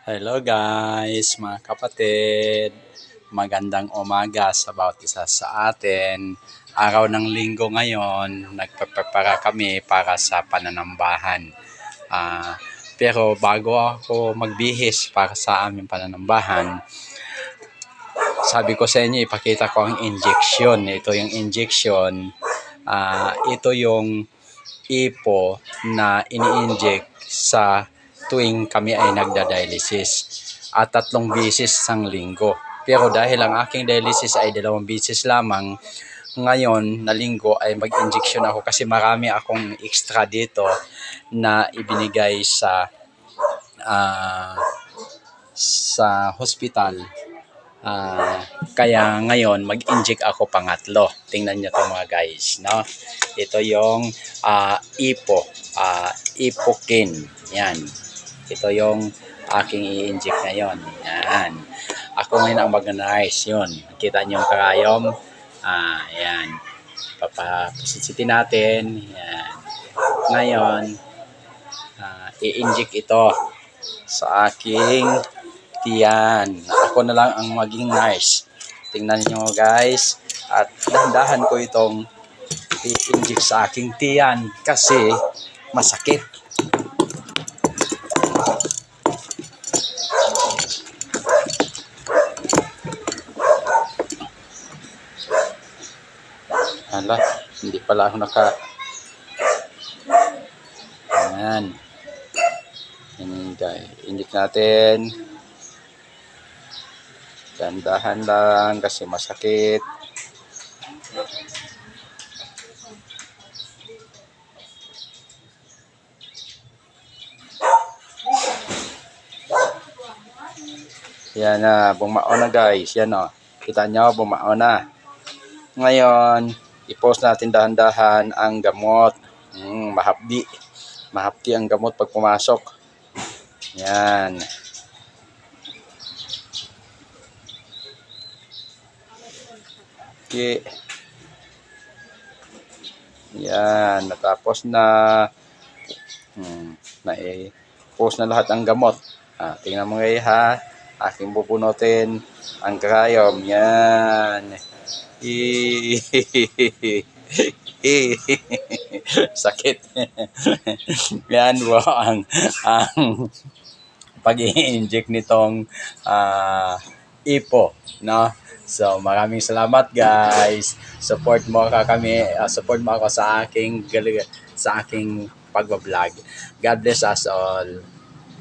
Hello guys, mga kapatid. Magandang umaga sa bawat isa sa atin. Araw ng linggo ngayon, nagpapara kami para sa pananambahan. Pero bago ako magbihis para sa aming pananambahan, sabi ko sa inyo, ipakita ko ang injection. Ito yung injection. Ito yung ipo na ini-inject sa tuwing kami ay nagda-dialysis at 3 beses isang linggo. Pero dahil ang aking dialysis ay 2 beses lamang, ngayon na linggo ay mag-injection ako kasi marami akong extra dito na ibinigay sa hospital. Kaya ngayon mag-inject ako pangatlo. Tingnan nyo to mga guys, no? Ito yung Ipokin. Yan. Ito yung aking i-inject ngayon. Yan. Ako ngayon ang mag-nurse. Yun. Nakita nyo yung karayom. Yan. Papapusisitin natin. Yan. Ngayon, i-inject ito sa aking tiyan. Ako na lang ang maging nurse. Tingnan nyo guys. At dahan-dahan ko itong i-inject sa aking tiyan kasi masakit. Hala, hindi pala ako Ayan. Inject natin. Dahan-dahan lang kasi masakit. Yan na, bumao na guys. Yan o. Kita nyo, bumao na. Ngayon, i-post natin dahan-dahan ang gamot. Mahapdi. Mahapdi ang gamot pag pumasok. Yan. Okay. Yan. Natapos na. Na-post na lahat ang gamot. Tingnan mo ngayon ha. Aking bubunutin ang karayom. Yan. Sakit. Yan po ang pag-i-inject nitong ipo, no? So maraming salamat guys. Support mo ako sa aking pagba-vlog. God bless us all.